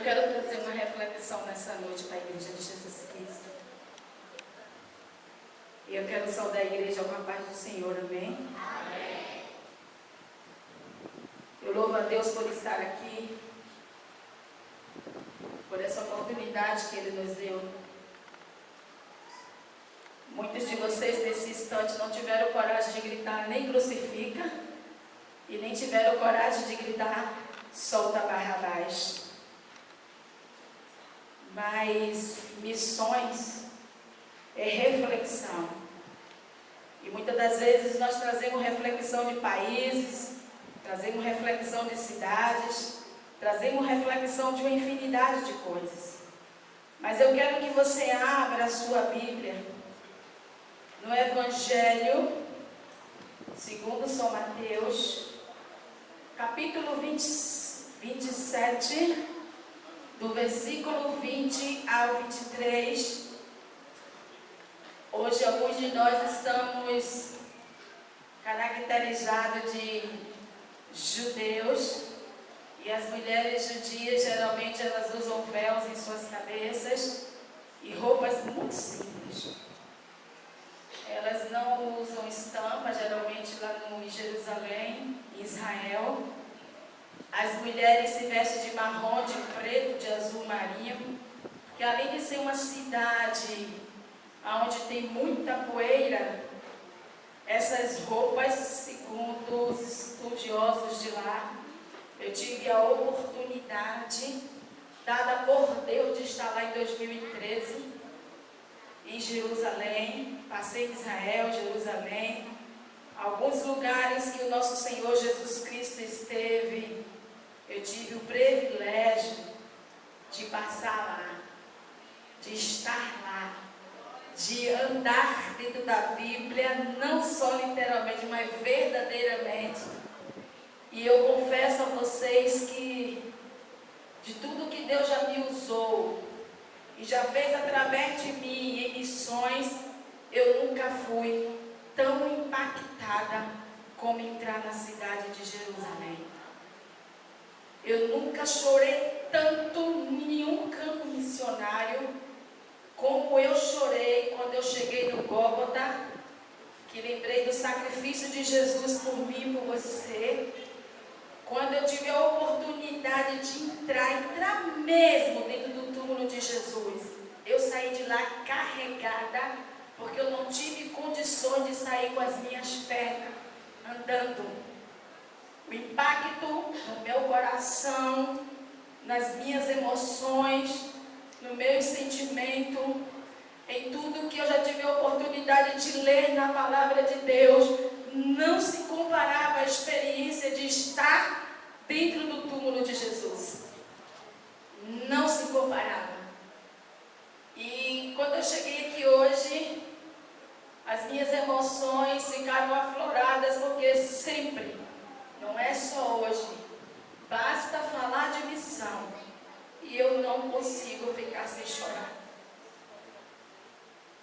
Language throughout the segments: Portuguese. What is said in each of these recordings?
Eu quero trazer uma reflexão nessa noite para a Igreja de Jesus Cristo. E eu quero saudar a igreja com a paz do Senhor, amém? Amém. Eu louvo a Deus por estar aqui, por essa oportunidade que Ele nos deu. Muitos de vocês nesse instante não tiveram coragem de gritar nem crucifica, e nem tiveram coragem de gritar solta Barrabás. Mas missões é reflexão. E muitas das vezes nós trazemos reflexão de países, trazemos reflexão de cidades, trazemos reflexão de uma infinidade de coisas. Mas eu quero que você abra a sua Bíblia no Evangelho segundo São Mateus, capítulo 27, do versículo 20 ao 23. Hoje alguns de nós estamos caracterizados de judeus, e as mulheres judias geralmente elas usam véus em suas cabeças e roupas muito simples. Elas não usam estampa, geralmente lá em Jerusalém, em Israel. As mulheres se vestem de marrom, de preto, de azul marinho, que além de ser uma cidade onde tem muita poeira, essas roupas, segundo os estudiosos de lá, eu tive a oportunidade, dada por Deus, de estar lá em 2013, em Jerusalém. Passei em Israel, Jerusalém, alguns lugares que o nosso Senhor Jesus Cristo esteve. Eu tive o privilégio de passar lá, de estar lá, de andar dentro da Bíblia, não só literalmente, mas verdadeiramente. E eu confesso a vocês que de tudo que Deus já me usou e já fez através de mim em missões, eu nunca fui tão impactada como entrar na cidade de Jerusalém. Eu nunca chorei tanto em nenhum campo missionário como eu chorei quando eu cheguei no Gólgota, que lembrei do sacrifício de Jesus por mim e por você. Quando eu tive a oportunidade de entrar mesmo dentro do túmulo de Jesus, eu saí de lá carregada, porque eu não tive condições de sair com as minhas pernas andando. O impacto no meu coração, nas minhas emoções, no meu sentimento, em tudo que eu já tive a oportunidade de ler na palavra de Deus, não se comparava à experiência de estar dentro do túmulo de Jesus. Não se comparava. E quando eu cheguei aqui hoje, as minhas emoções ficaram afloradas, porque sempre, não é só hoje, basta falar de missão e eu não consigo ficar sem chorar.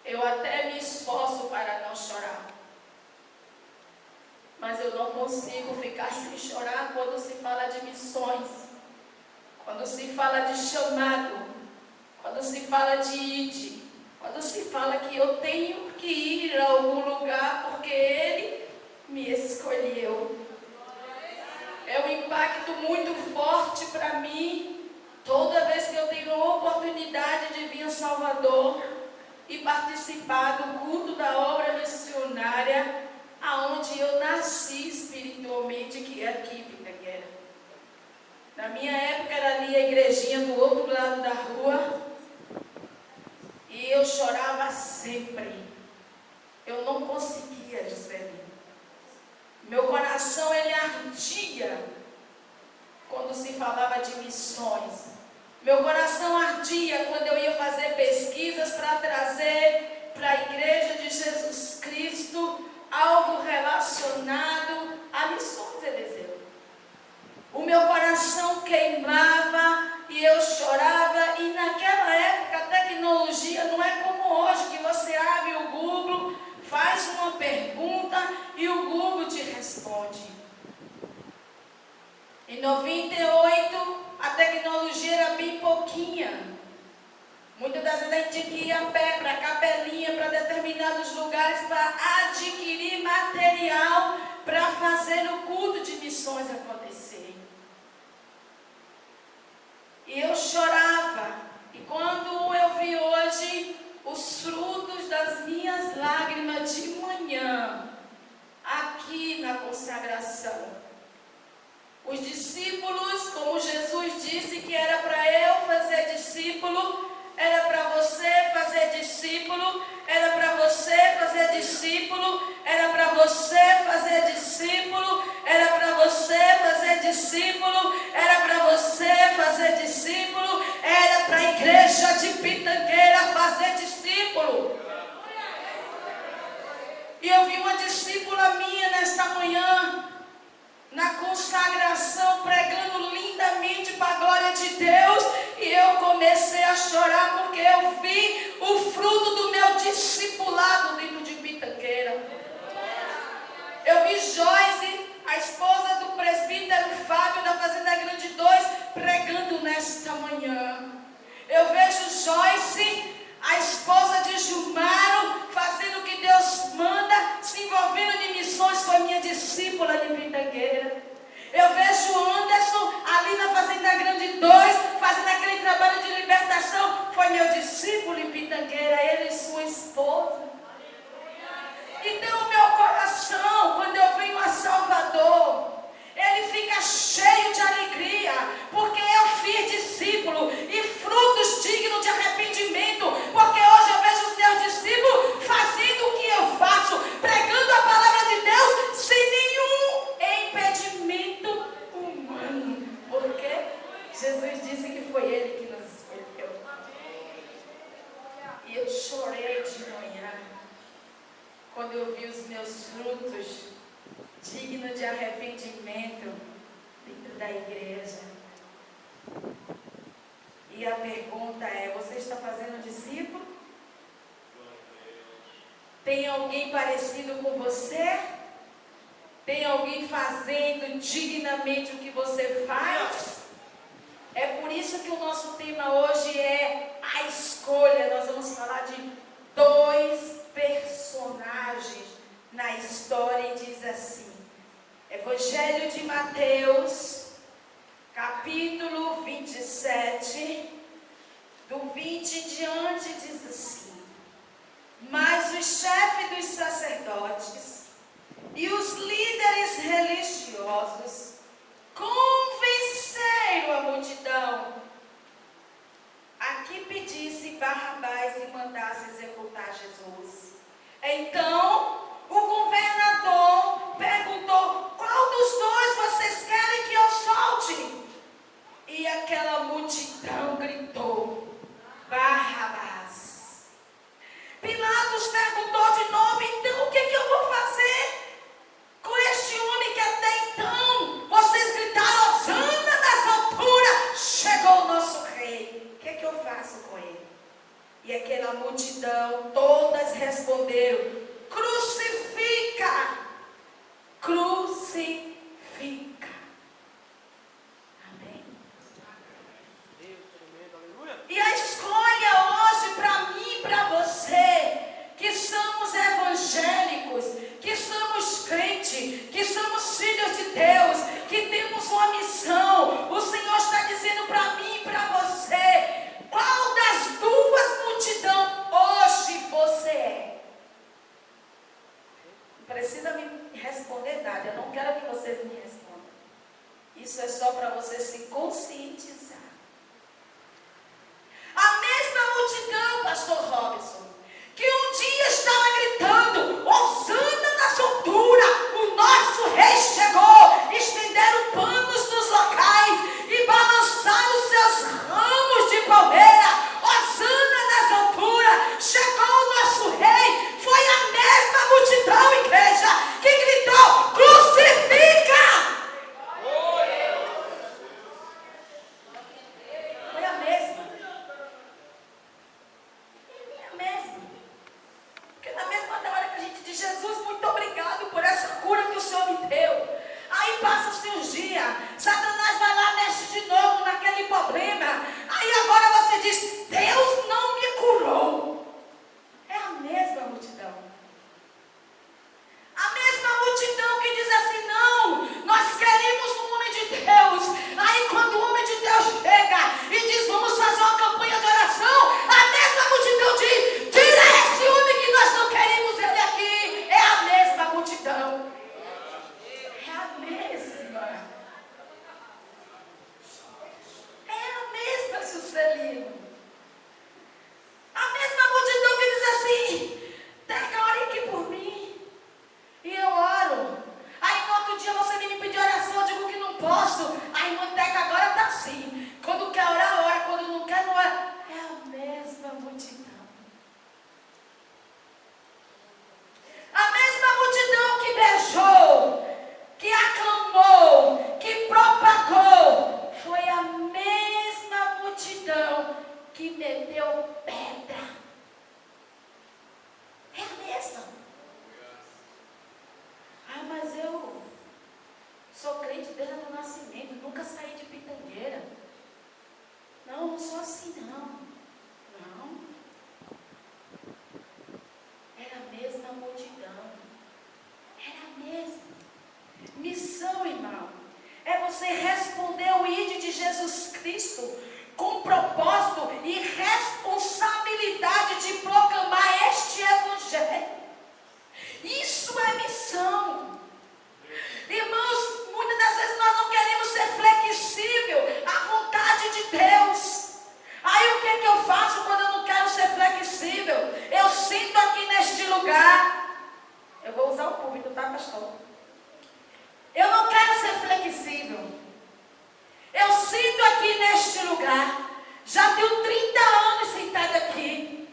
Eu até me esforço para não chorar, mas eu não consigo ficar sem chorar quando se fala de missões, quando se fala de chamado, quando se fala de ide, quando se fala que eu tenho que ir a algum lugar porque Ele me escolheu. É um impacto muito forte para mim, toda vez que eu tenho a oportunidade de vir a Salvador e participar do culto da obra missionária, aonde eu nasci espiritualmente, que é aqui em Pitanguera. Na minha época era ali a igrejinha do outro lado da rua, e eu chorava sempre. Eu não conseguia dizer. Meu coração ele ardia quando se falava de missões. Meu coração ardia quando eu ia fazer pesquisas para trazer para a Igreja de Jesus Cristo algo relacionado a missões, Eliseu. O meu coração queimava e eu chorava, e naquela época a tecnologia não é como hoje, que você abre o Google, faz uma pergunta e o Google te responde. Em 98, a tecnologia era bem pouquinha. Muitas das vezes a gente tinha que ir a pé para a capelinha, para determinados lugares, para adquirir material para fazer o culto de missões acontecer. E eu chorava. E quando eu vi hoje os frutos das minhas lágrimas de manhã, aqui na consagração, os discípulos, como Jesus disse que era para eu fazer discípulo, era para você fazer discípulo, era para você fazer discípulo, era para você fazer discípulo, era para você fazer discípulo, era para você fazer discípulo, era para a igreja de Pitangueira fazer discípulo. E eu vi uma discípula minha nesta manhã, na consagração, pregando lindamente para a glória de Deus, e eu comecei a chorar porque eu vi o fruto do meu discipulado dentro de Pitangueira. Eu vi Joyce, a esposa do presbítero Fábio da Fazenda Grande 2, pregando nesta manhã. Eu vejo Joyce, a esposa de Gilmaro, fazendo o que Deus manda, se envolvendo em missões, foi minha discípula de Pitangueira. Eu vejo Anderson ali na Fazenda Grande 2, fazendo aquele trabalho de libertação, foi meu discípulo em Pitangueira, ele e sua esposa. Então o meu coração, quando eu venho a Salvador, ele fica cheio de alegria, porque eu fiz discípulo e frutos dignos de arrependimento, porque hoje eu vejo os meus discípulos fazendo o que eu faço, pregando a palavra de Deus sem nenhum impedimento humano, porque Jesus disse que foi Ele que nos escolheu. E eu chorei de manhã, quando eu vi os meus frutos digno de arrependimento dentro da igreja. E a pergunta é: você está fazendo discípulo? Tem alguém parecido com você? Tem alguém fazendo dignamente o que você faz? É por isso que o nosso tema hoje é a escolha. Nós vamos falar de 2 personagens na história, e diz assim: Evangelho de Mateus, capítulo 27, do 20 em diante, diz assim: mas o chefe dos sacerdotes e os líderes religiosos convenceram a multidão a que pedisse Barrabás e mandasse executar Jesus. Então o governador perguntou: qual dos 2 vocês querem que eu solte? E aquela multidão gritou: Barrabás. Pilatos perguntou de novo: então o que eu vou fazer com este homem que até então vocês gritaram hosana nas alturas? Chegou o nosso rei. O que eu faço com ele? E aquela multidão, todas responderam: crucifica! Crucifica! Amém? E a escolha hoje para mim e para você, que somos evangélicos, que somos crentes, que somos filhos de Deus, que temos uma missão, o Senhor está dizendo para mim e para você: qual das 2 multidões hoje você é? Não precisa me responder nada, eu não quero que vocês me respondam. Isso é só para você se conscientizar. A mesma multidão, pastor Robson, que um dia estava gritando hosana nas alturas, o nosso rei chegou, estenderam panos nos locais e balançaram seus ramos de palmeira, hosana nas alturas, chegou o nosso rei. Foi a mesma multidão, igreja, que gritou: crucifica! Sou crente desde o nascimento, nunca saí de Pitangueira. Não, não sou assim não. Não. Era a mesma multidão. Era a mesma. Missão, irmão, é você responder o ID de Jesus Cristo com propósito e responsabilidade de proclamar este evangelho. Isso é missão. Irmãos, muitas das vezes nós não queremos ser flexível à vontade de Deus. Aí o que é que eu faço quando eu não quero ser flexível? Eu sinto aqui neste lugar. Eu vou usar o púlpito, tá, pastor? Eu não quero ser flexível. Eu sinto aqui neste lugar. Já tenho 30 anos sentado aqui.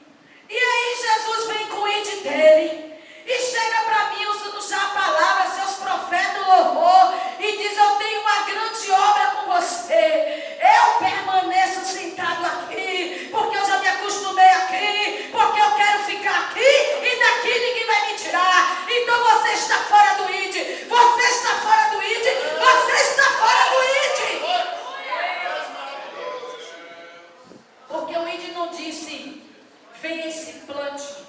E aí Jesus vem com o ID dele. E chega para mim usando já a palavra, seus profetas, louvor. E diz, eu tenho uma grande obra com você. Eu permaneço sentado aqui. Porque eu já me acostumei aqui. Porque eu quero ficar aqui. E daqui ninguém vai me tirar. Então você está fora do ID. Você está fora do ID. Você está fora do ID. Porque o ID não disse, venha e se plante.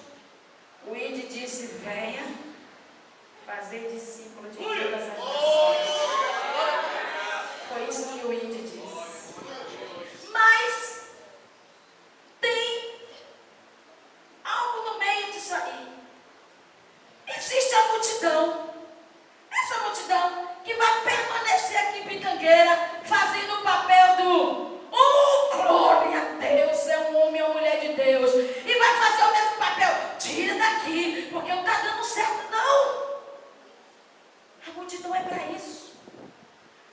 O ID disse, venha fazer discípulo de todas as nações. Foi isso que o ID disse. Mas tem algo no meio disso aí. Existe a multidão. Essa multidão que vai permanecer aqui em Pitangueira, fazendo o papel do glória a Deus, é um homem ou mulher de Deus. E vai fazer o mesmo papel. Tira daqui, porque não está dando certo, não. A multidão é para isso.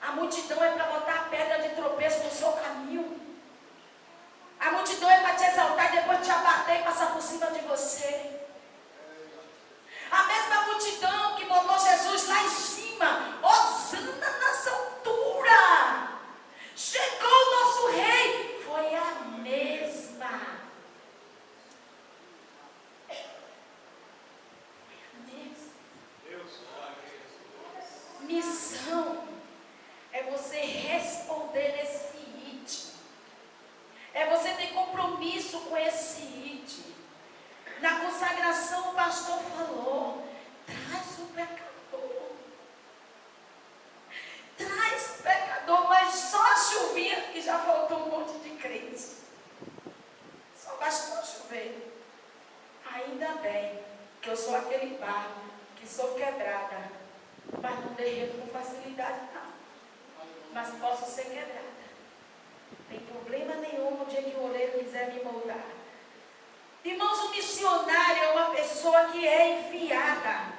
A multidão é para botar a pedra de tropeço no seu caminho. A multidão é para te exaltar e depois te abater e passar por cima de você. A mesma multidão que botou Jesus lá em cima, hosana nas alturas. Chegou o nosso rei. Foi a mesma. Missão é você responder esse ID. É você ter compromisso com esse ID. Na consagração o pastor falou, traz o pecador. Traz o pecador, mas só chovia e já faltou um monte de crente. Só bastou chover. Ainda bem que eu sou aquele barro, que sou quebrada. Mas não derreto com facilidade, não. Mas posso ser quebrada. Não tem problema nenhum no dia que o oleiro quiser me moldar. Irmãos, o missionário é uma pessoa que é enviada.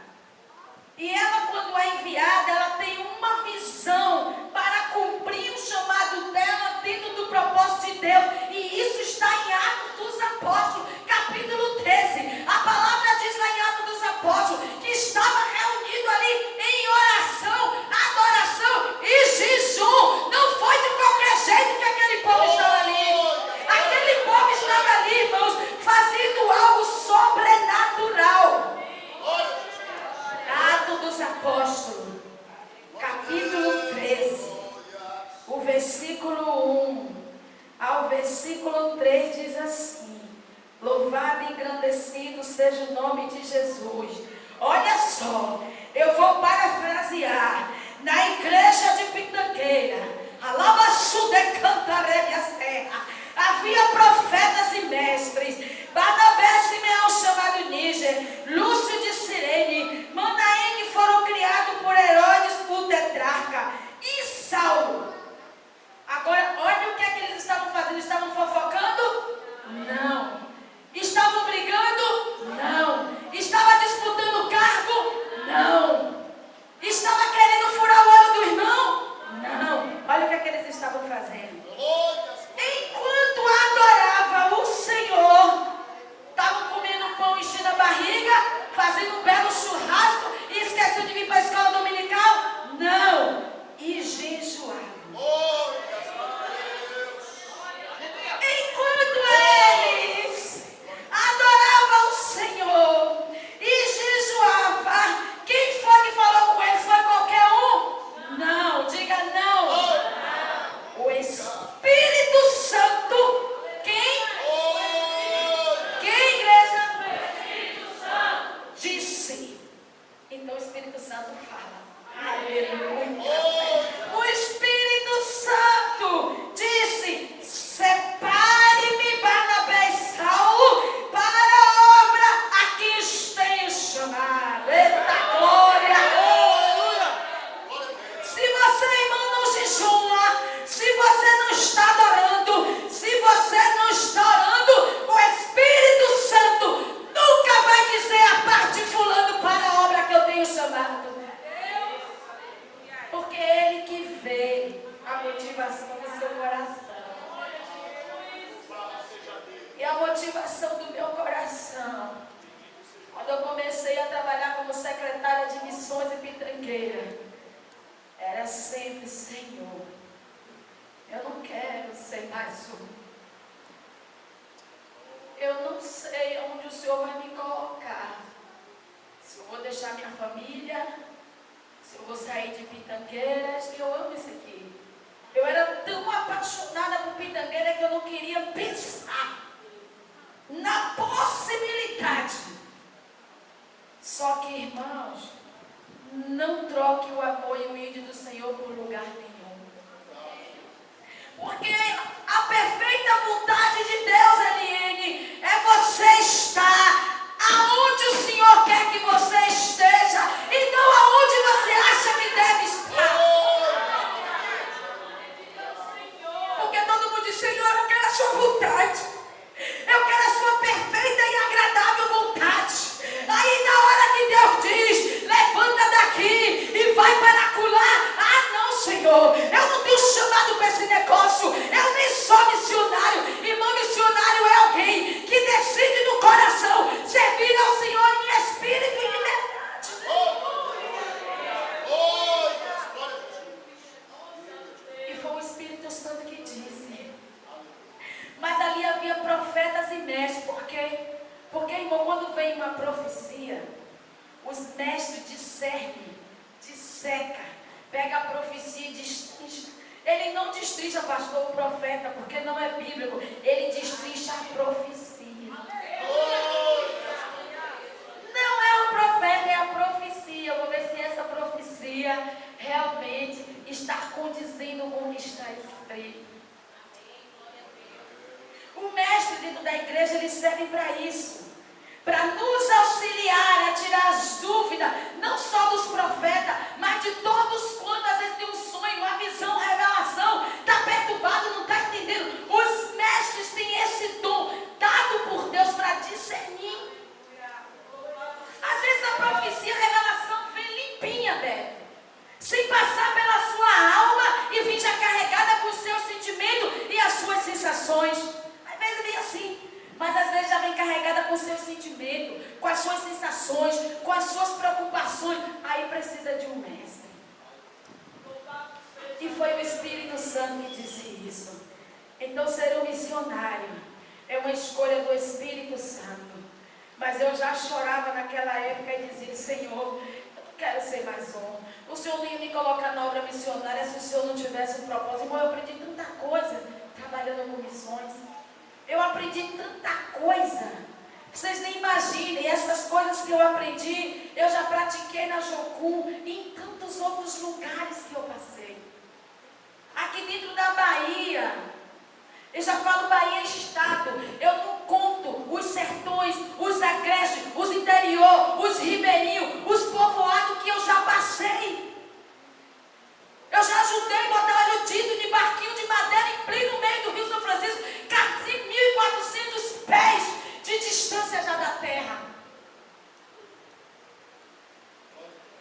E ela, quando é enviada, ela tem uma visão para cumprir o chamado dela dentro do propósito de Deus. E isso está em Atos dos Apóstolos, capítulo 13. A palavra diz lá em Atos dos Apóstolos que estava reunido ali em oração, adoração e jejum. Não foi de qualquer jeito que aquele povo estava ali. Aquele povo estava ali, irmãos, fazendo algo sobrenatural. Atos dos Apóstolos, capítulo 13, o versículo 1 ao versículo 3 diz assim: louvado e engrandecido seja o nome de Jesus. Olha só, eu vou parafrasear. Na igreja de Pitangueira, havia profetas e mestres. Barnabé, Simeão chamado Níger, Lúcio de Cirene, Manaém, que foram criados por Herodes, o tetrarca, e Saulo. Agora, olha o que é que eles estavam fazendo. Estavam fofocando? Não. Estavam brigando? Não. Estavam disputando cargo? Espírito Santo fala. Aleluia. O Espírito Santo disse: separe-me, Barnabé e Saulo, para a obra a que os tenho chamado. Eita glória! Se você, irmão, não jejua, se você não está adorando, se você não está orando, o Espírito Santo nunca vai dizer a parte de fulano para a obra que eu tenho chamado. Porque é Ele que vê a motivação do seu coração. E a motivação do meu coração, quando eu comecei a trabalhar como secretária de missões e pitrangueira, era sempre: Senhor, eu não quero ser mais um. Eu não sei onde o Senhor vai me colocar. Se eu vou deixar minha família, se eu vou sair de Pitangueiras. Eu amo isso aqui. Eu era tão apaixonada por Pitangueira que eu não queria pensar na possibilidade. Só que, irmãos, não troque o amor e o ídolo do Senhor por lugar nenhum. Porque a perfeita vontade de Deus, Eliane, é você estar aonde o Senhor quer que você esteja e não aonde você acha que deve estar. Porque todo mundo diz: Senhor, eu quero a sua vontade, eu quero a sua perfeita e agradável vontade. Aí na hora que Deus diz: levanta daqui e vai para acolá. Ah não, Senhor, eu não tenho chamado para esse negócio, eu nem sou missionário. Irmão, missionário é alguém que decide no coração servir ao Senhor em espírito e em verdade. E foi o Espírito Santo que disse. Mas ali havia profetas e mestres. Por quê? Porque, irmão, quando vem uma profecia, os mestres discernem, disseca, pega a profecia e destrincha. Ele não destrincha, pastor, o profeta, porque não é bíblico. Ele destrincha a profecia. Não é o profeta, é a profecia. Eu vou ver se essa profecia realmente está condizendo com o que está escrito. O mestre dentro da igreja, eles servem para isso, para nos auxiliar a tirar as dúvidas, não só dos profetas, mas de todos quantos às vezes tem um sonho, uma visão, uma revelação, está perturbado, não está entendendo. Os mestres têm esse dom dado por Deus para discernir. Às vezes a profecia, a revelação vem limpinha, Beto, sem passar pela sua alma e vir já carregada com os seus sentimentos e as suas sensações. Às vezes vem assim, mas às vezes já vem carregada com o seu sentimento, com as suas sensações, com as suas preocupações. Aí precisa de um mestre. E foi o Espírito Santo que disse isso. Então ser um missionário é uma escolha do Espírito Santo. Mas eu já chorava naquela época e dizia: Senhor, eu não quero ser mais um. O Senhor não ia me colocar na obra missionária se o Senhor não tivesse um propósito. Irmão, eu aprendi tanta coisa trabalhando com missões. Eu aprendi tanta coisa, vocês nem imaginem. Essas coisas que eu aprendi, eu já pratiquei na Jocum e em tantos outros lugares que eu passei. Aqui dentro da Bahia, eu já falo Bahia estado, eu não conto os sertões, os agrestes, os interior, os ribeirinhos, os povoados que eu já passei. Eu já ajudei a botar óleo diesel de barquinho de madeira em pleno meio do Rio São Francisco, 1.400 pés de distância já da terra.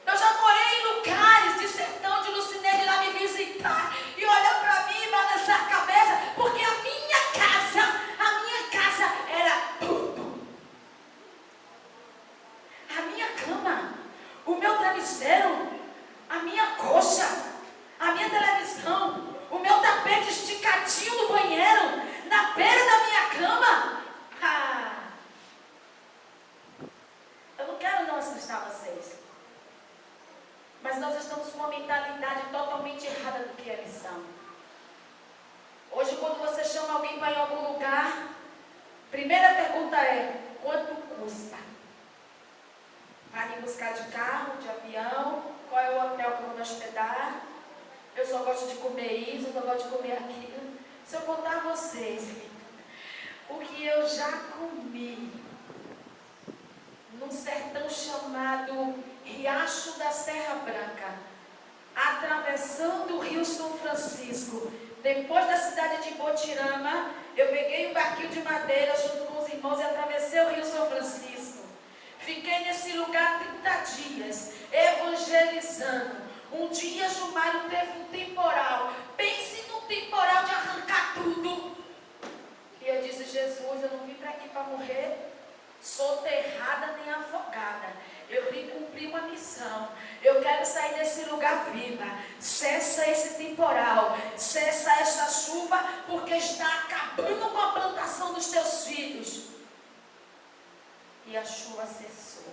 Eu já morei em lugares de sertão, de Lucinete lá me visitar e olhar para mim e balançar a cabeça, porque a minha casa era tudo. A minha cama, o meu travesseiro, a minha coxa, a minha televisão, o meu tapete esticadinho no banheiro, na beira da minha cama. Eu não quero não assustar vocês, mas nós estamos com uma mentalidade totalmente errada do que é missão. Hoje, quando você chama alguém para ir em algum lugar, primeira pergunta é: quanto custa? vai me buscar de carro, de avião, qual é o hotel que eu vou me hospedar. Eu só gosto de comer isso, eu só gosto de comer aquilo. Se eu contar a vocês o que eu já comi num sertão chamado Riacho da Serra Branca, atravessando o Rio São Francisco, depois da cidade de Botirama, eu peguei um barquinho de madeira junto com os irmãos e atravessei o Rio São Francisco. Fiquei nesse lugar 30 dias, evangelizando. Um dia Gilmário teve um temporal. Pense num temporal de arrancar tudo. E eu disse: Jesus, eu não vim para aqui para morrer soterrada nem afogada. Eu vim cumprir uma missão. Eu quero sair desse lugar viva. Cessa esse temporal, cessa esta chuva, porque está acabando com a plantação dos teus filhos. E a chuva cessou.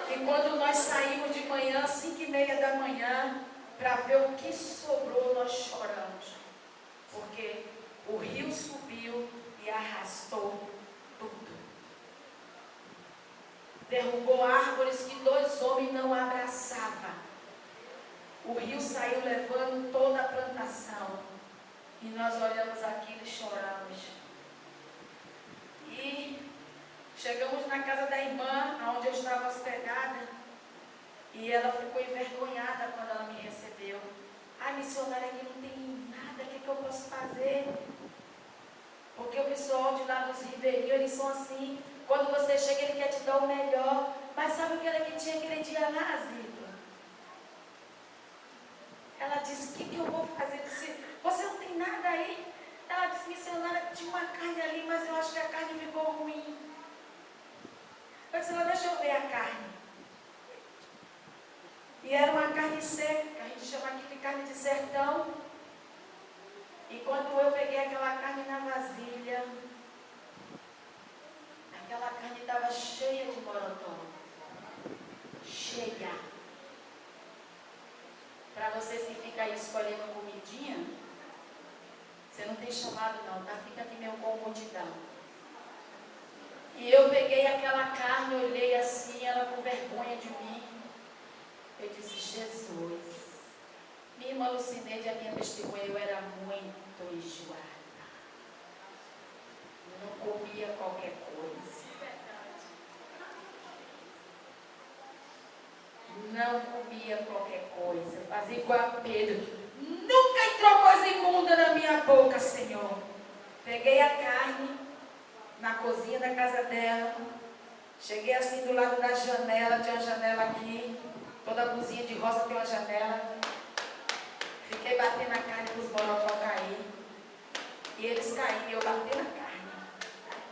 E quando nós saímos de manhã, 5:30 da manhã, para ver o que sobrou, nós choramos. Porque o rio subiu e arrastou tudo. Derrubou árvores que 2 homens não abraçavam. O rio saiu levando toda a plantação. E nós olhamos aquilo e choramos. E chegamos na casa da irmã, onde eu estava hospedada. E ela ficou envergonhada quando ela me recebeu. Ah, missionária, aqui não tem nada, o que eu posso fazer? Porque o pessoal de lá dos ribeirinhos, eles são assim. Quando você chega, ele quer te dar o melhor. Mas sabe o que era que tinha aquele dia lá, Zito? Ela disse: o que eu vou fazer? Eu disse: você não tem nada aí? Ela disse: missionária, tinha uma carne ali, mas eu acho que a carne ficou ruim. Eu disse: deixa eu ver a carne. E era uma carne seca, que a gente chama aqui de carne de sertão. E quando eu peguei aquela carne na vasilha, aquela carne estava cheia de morotó. Cheia. Para vocês que ficam aí escolhendo comidinha, você não tem chamado não, tá? Fica aqui mesmo com multidão. E eu peguei aquela carne, olhei assim, ela com vergonha de mim. Eu disse: Jesus. Minha irmã Lucineide, a minha testemunha, eu era muito enjoada. Não comia qualquer coisa. Não comia qualquer coisa. Fazia igual a Pedro. Nunca entrou coisa imunda na minha boca, Senhor. Peguei a carne na cozinha da casa dela. Cheguei assim do lado da janela. Tinha uma janela aqui. Toda a cozinha de roça tem uma janela. Fiquei batendo a carne para os morocó cair. E eles caíram e eu bati na carne.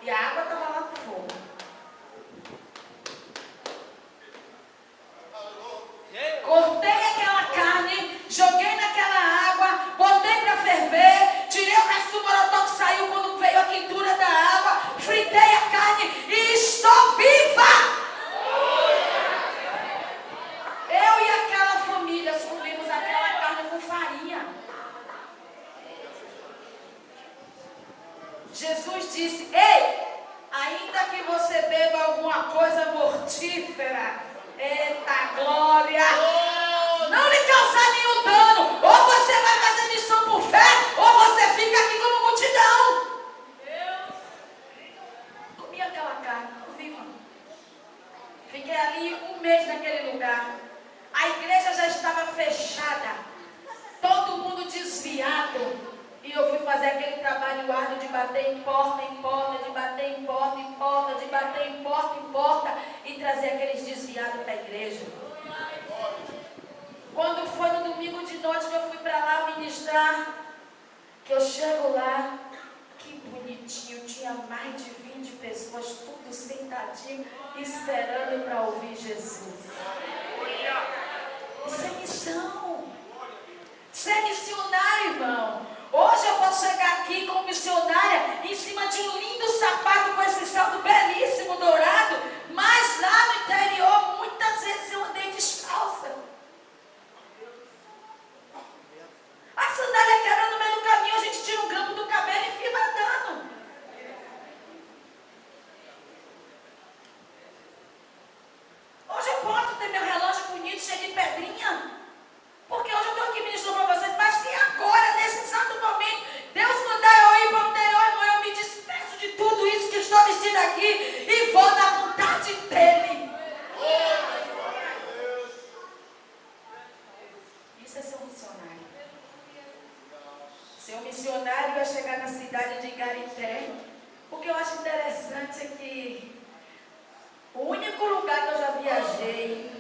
E a água estava lá no fogo. Cortei aquela carne, joguei naquela água, botei para ferver, tirei o resto do morotó que saiu quando veio a quentura da água, fritei a carne e estou viva! Eu e aquela família comemos aquela carne com farinha. Jesus disse: ei, ainda que você beba alguma coisa mortífera, eita glória, não lhe causar nenhum dano. Ou você vai fazer missão por fé, ou você fica aqui como multidão. Comi aquela carne, viva. Fiquei ali 1 mês naquele lugar. A igreja já estava fechada, todo mundo desviado. E eu fui fazer aquele trabalho árduo de bater em porta, de bater em porta, de bater em porta e trazer aqueles desviados para a igreja. Quando foi no domingo de noite que eu fui para lá ministrar, que eu chego lá, que bonitinho, tinha mais de 20 pessoas, tudo sentadinho, esperando para ouvir Jesus. Isso é missão. Isso é missionário, irmão. Hoje eu posso chegar aqui como missionária em cima de um lindo sapato com esse salto belíssimo, dourado, mas lá no interior muitas vezes eu andei descalça. A sandália quebra no meio do caminho, a gente tira um grampo do cabelo e fica andando. Seu missionário ia chegar na cidade de Igarité. O que eu acho interessante é que o único lugar que eu já viajei,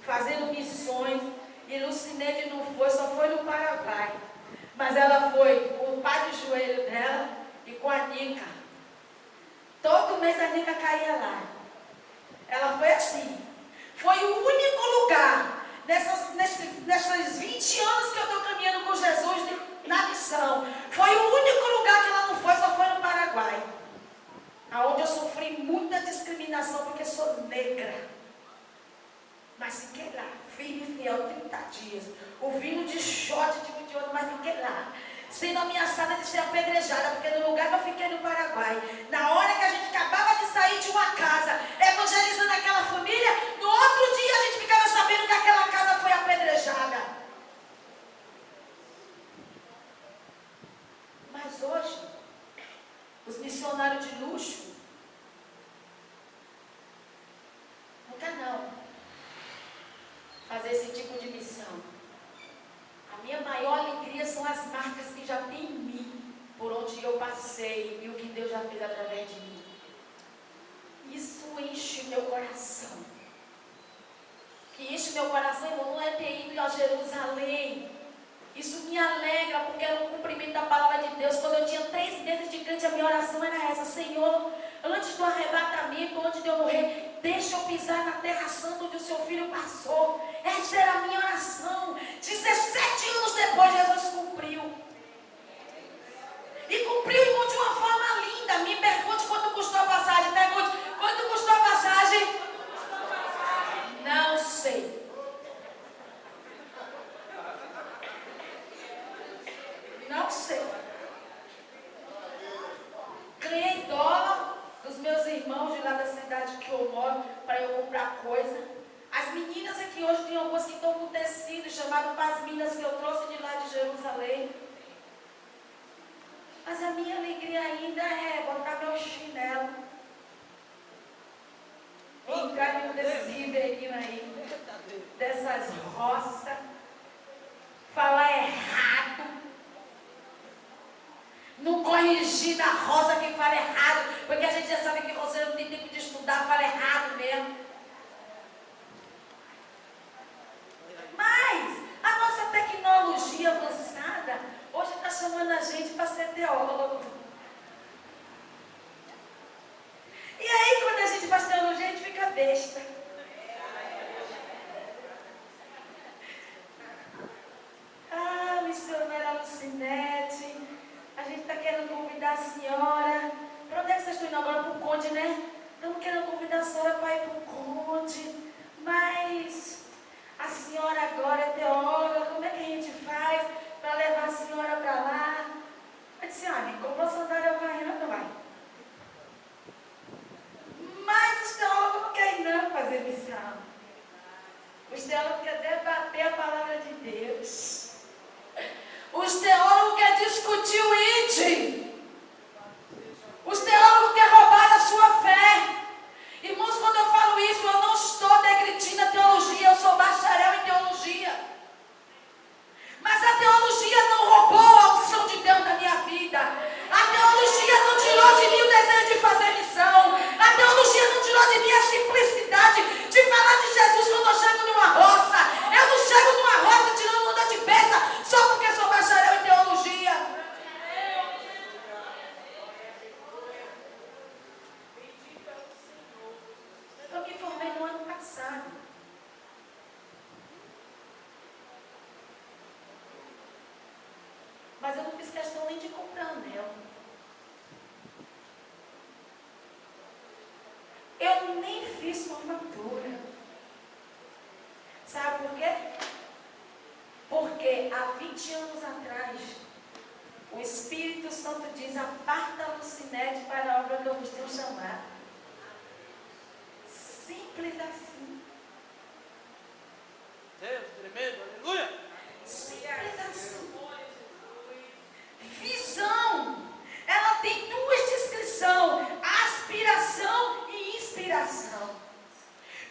fazendo missões, e Lucinete não foi, só foi no Paraguai. Mas ela foi com o pai de joelho dela e com a Nica. Todo mês a Nica caía lá. Ela foi assim. Foi o único lugar, nesses 20 anos que eu estou caminhando com Jesus na missão, foi o único lugar que ela não foi, só foi no Paraguai. Onde eu sofri muita discriminação porque sou negra. Mas fiquei lá, firme e fiel, 30 dias. Ouvindo de short, de outro, mas fiquei lá. Sendo ameaçada de ser apedrejada, porque no lugar que eu fiquei no Paraguai, na hora que a gente acabava de sair de uma casa, evangelizando aquela família, no outro dia a gente ficava sabendo que aquela casa foi apedrejada. Mas hoje, os missionários de luxo, não quer não fazer esse tipo de missão. A minha maior alegria são as marcas que já tem em mim, por onde eu passei e o que Deus já fez através de mim. Isso enche meu coração. O que enche meu coração, irmão, não é ter ido a Jerusalém. Isso me alegra, porque era um cumprimento da palavra de Deus. Quando eu tinha 3 meses de crente, a minha oração era essa: Senhor, antes do arrebatamento, antes de eu morrer, deixa eu pisar na terra santa onde o seu filho passou. Essa era a minha oração. 17 anos depois, Jesus cumpriu. E cumpriu, irmão, de uma forma linda. Me pergunte quanto custou a passagem. Pergunte, quanto custou a passagem? Não sei. Não sei. Ganhei dólar dos meus irmãos de lá da cidade que eu moro para eu comprar coisa. As meninas aqui hoje tem algumas que estão com tecido chamado Pasminas, que eu trouxe de lá de Jerusalém. Mas a minha alegria ainda é botar meu chinelo, entrar em desse ribeirinho aí, dessas roças, falar errado, não corrigir na roça quem fala errado, porque a gente já sabe que você não tem tempo de estudar, fala errado mesmo. Mas a nossa tecnologia avançada hoje está chamando a gente para ser teólogo. E aí, quando a gente faz teologia, a gente fica besta. Ah, missionária Lucinete, a gente está querendo convidar a senhora. Para onde é que vocês estão indo agora? Para o Conde, né? Estamos querendo convidar a senhora para ir para o Conde. Mas a senhora agora é teóloga, como é que a gente faz para levar a senhora para lá? Eu disse, me comprou sandália, vai, não vai. Mas os teólogos não querem não fazer missão. Os teólogos querem debater a palavra de Deus. Os teólogos querem discutir o id. Os teólogos querem roubar a sua fé. Irmãos, quando eu falo isso, eu não estou degredindo a teologia, eu sou bacharel em teologia. Mas a teologia não roubou a unção de Deus da minha vida. A teologia não tirou de mim o desejo de fazer missão. A teologia não tirou de mim a simplicidade de falar de Jesus quando eu chego numa roça. Eu não chego numa roça tirando onda de pedra só porque sou bacharel em teologia. Eu me formei no ano passado. Mas eu não fiz questão nem de comprar anel. Eu nem fiz formatura. Sabe por quê? Porque há 20 anos atrás, o Espírito Santo diz: aparta a Lucinete para a obra que eu vos tenho chamado. Simples assim. Deus, tremendo, aleluia. Simples assim. Visão, ela tem 2 descrições: aspiração e inspiração.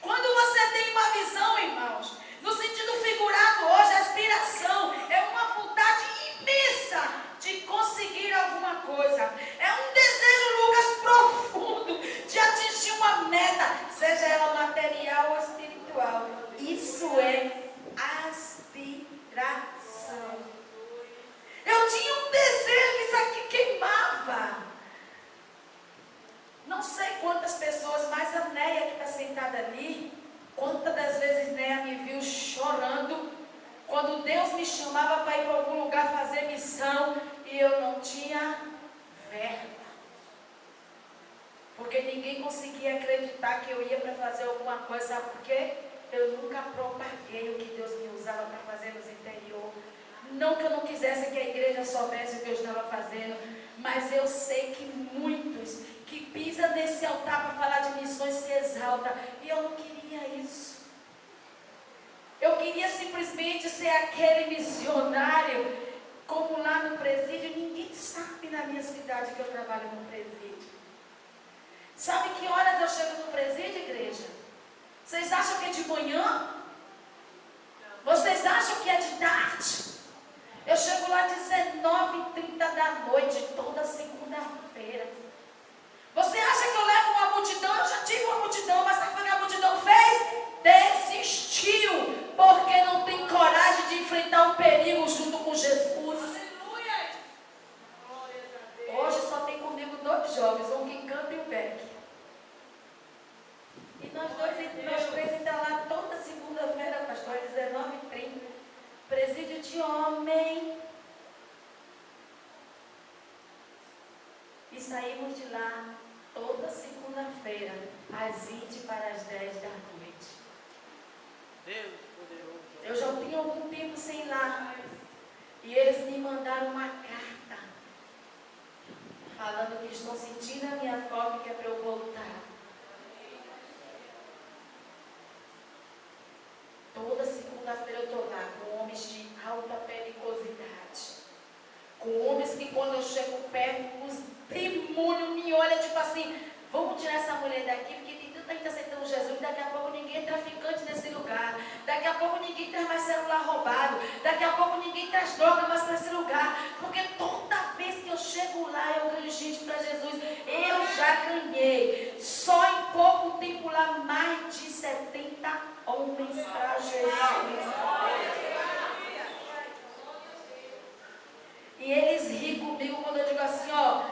Quando você tem uma visão, irmãos, no sentido figurado hoje, a aspiração é uma vontade imensa de Deus me chamava para ir para algum lugar fazer missão e eu não tinha verba. Porque ninguém conseguia acreditar que eu ia para fazer alguma coisa, sabe por quê? Eu nunca propaguei o que Deus me usava para fazer nos interior. Não que eu não quisesse que a igreja soubesse o que eu estava fazendo, mas eu sei que muitos que pisam nesse altar para falar de missões se exaltam, e eu não queria isso. Eu queria simplesmente ser aquele missionário, como lá no presídio. Ninguém sabe na minha cidade que eu trabalho no presídio. Sabe que horas eu chego no presídio, igreja? Vocês acham que é de manhã? Vocês acham que é de tarde? Eu chego lá às 19h30 da noite, toda segunda-feira. Você acha que eu levo uma multidão? Eu já tive uma multidão, mas sabe o que a multidão fez? Desistiu, porque não tem coragem de enfrentar o perigo junto com Jesus. Hoje só tem comigo 2 jovens, um que canta e o Beck. E nós 3 ainda lá toda segunda-feira, pastor, 19h30. Presídio de homem. E saímos de lá toda segunda-feira, às 20 para as 10 da noite. Deus poderoso. Eu já tinha algum tempo sem ir lá. E eles me mandaram uma carta, falando que estão sentindo a minha fome, que é para eu voltar. Toda segunda-feira eu estou lá com homens de alta periculosidade. Com homens que quando eu chego perto, os demônios me olham tipo assim, vamos tirar essa mulher daqui, porque tem tanta gente aceitando Jesus, daqui a pouco ninguém é traficante nesse lugar, daqui a pouco ninguém traz mais celular roubado, daqui a pouco ninguém traz droga mais para esse lugar, porque toda vez que eu chego lá, eu ganho gente para Jesus. Eu já ganhei, só em pouco tempo lá, mais de 70 homens para Jesus. E eles riem comigo quando eu digo assim, ó,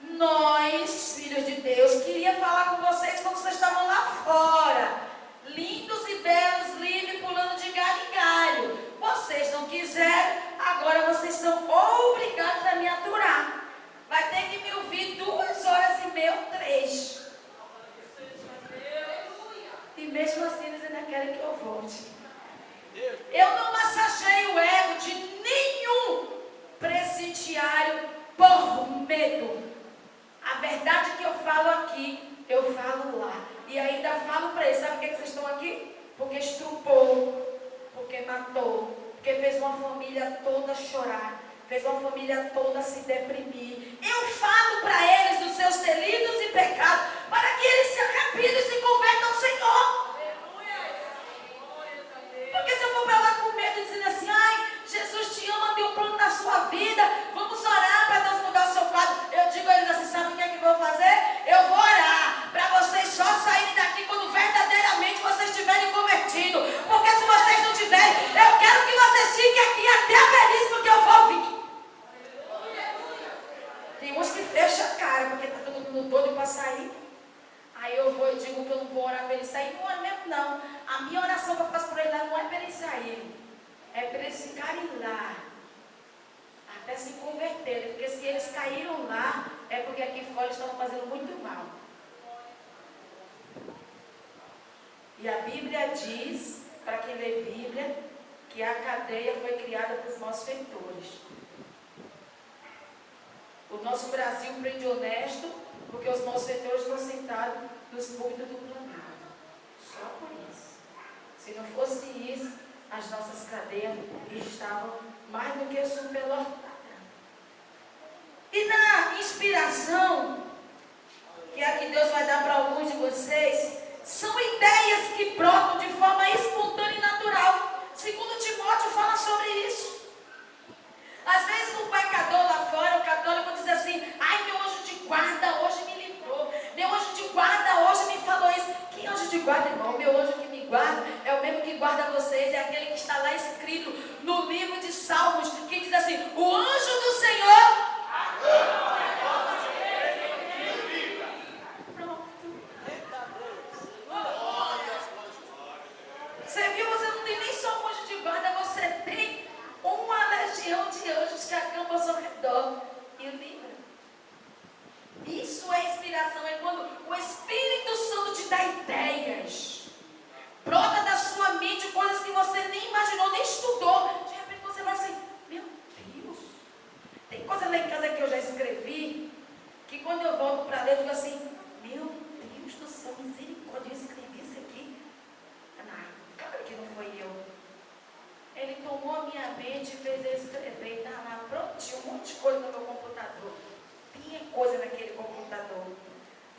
nós, filhos de Deus, queria falar com vocês quando vocês estavam lá fora, lindos e belos, livres, pulando de galho em galho. Vocês não quiseram, agora vocês são obrigados a me aturar. Vai ter que me ouvir 2h30 ou 3. E mesmo assim eles ainda querem que eu volte. Eu não massageio o ego de nenhum presidiário por medo. A verdade que eu falo aqui, eu falo lá. E ainda falo para eles, sabe por que vocês estão aqui? Porque estrupou, porque matou, porque fez uma família toda chorar, fez uma família toda se deprimir. Eu falo para eles dos seus delitos e pecados, para que eles se arrependam e se convertam ao Senhor. Porque se eu for para lá com medo, dizendo assim, ai, Jesus te ama, tem um plano na sua vida, vamos orar para Deus mudar o seu quadro. Eu digo a eles assim, sabe o que é que eu vou fazer? Eu vou orar para vocês só saírem daqui quando verdadeiramente vocês estiverem convertidos. Porque se vocês não tiverem, eu quero que vocês fiquem aqui até a velhice, porque eu vou vir. Tem uns que fecham a cara, porque está todo mundo doido para sair. Aí eu vou e digo que eu não vou orar para eles saírem. Não é mesmo, não. A minha oração que eu faço por eles lá não é para eles saírem. É para eles ficarem lá. Até se converterem. Porque se eles caíram lá, é porque aqui fora eles estão fazendo muito mal. E a Bíblia diz, para quem lê Bíblia, que a cadeia foi criada para os malfeitores. O nosso Brasil prende honesto, porque os malfeitores estão sentados nos púlpitos do planalto. Só por isso. Se não fosse isso, as nossas cadeias estavam mais do que superlotadas. E na inspiração, que é a que Deus vai dar para alguns de vocês, são ideias que brotam de forma espontânea e natural. Segundo Timóteo fala sobre isso. Às vezes um pecador lá fora, o católico diz assim, ai, meu anjo de guarda hoje me livrou, meu anjo de guarda hoje me falou isso. Que anjo de guarda, irmão? Meu anjo que me guarda é o mesmo que guarda vocês, é aquele que está lá escrito no livro de Salmos, que diz assim, o anjo do Senhor. Pronto. legião de anjos que acampam ao seu redor e o livra. Isso é inspiração, é quando o Espírito Santo te dá ideias. Brota da sua mente coisas que você nem imaginou, nem estudou. De repente você vai assim, meu Deus. Tem coisa lá em casa que eu já escrevi, que quando eu volto para ler, eu digo assim, meu Deus do céu, misericórdia, eu escrevi isso aqui. Não, claro que não foi eu. Ele tomou a minha mente e fez eu escrever. Tá lá, pronto, tinha um monte de coisa no meu computador. Tinha coisa naquele computador.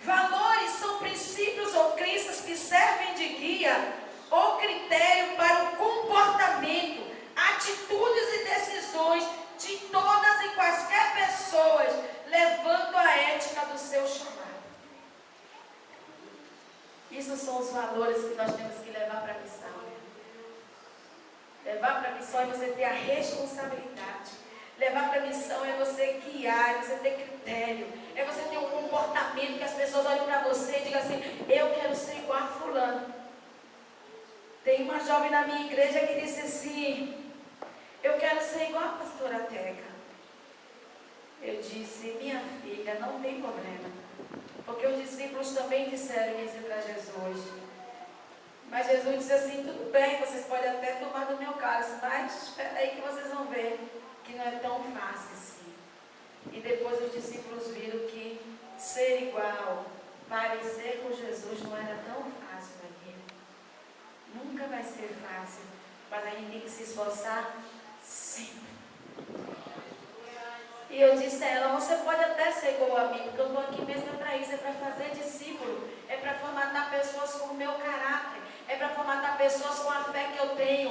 Valores são princípios ou crenças que servem de guia ou critério para o comportamento, atitudes e decisões de todas e quaisquer pessoas, levando a ética do seu chamado. Isso são os valores que nós temos que levar para a missão. Levar para a missão é você ter a responsabilidade. Levar para a missão é você guiar, é você ter critério, é você ter um comportamento que as pessoas olhem para você e digam assim, eu quero ser igual a fulano. Tem uma jovem na minha igreja que disse assim, eu quero ser igual a pastora Teca. Eu disse, minha filha, não tem problema, porque os discípulos também disseram isso para Jesus. Mas Jesus disse assim, tudo bem, vocês podem até tomar do meu cálice, mas espera aí que vocês vão ver que não é tão fácil assim. E depois os discípulos viram que ser igual, parecer com Jesus não era tão fácil daquilo. Nunca vai ser fácil, mas a gente tem que se esforçar sempre. E eu disse a ela, você pode até ser igual a mim, porque eu estou aqui mesmo para isso, é para fazer discípulo, é para formatar pessoas com o meu caráter, é para formatar pessoas com a fé que eu tenho,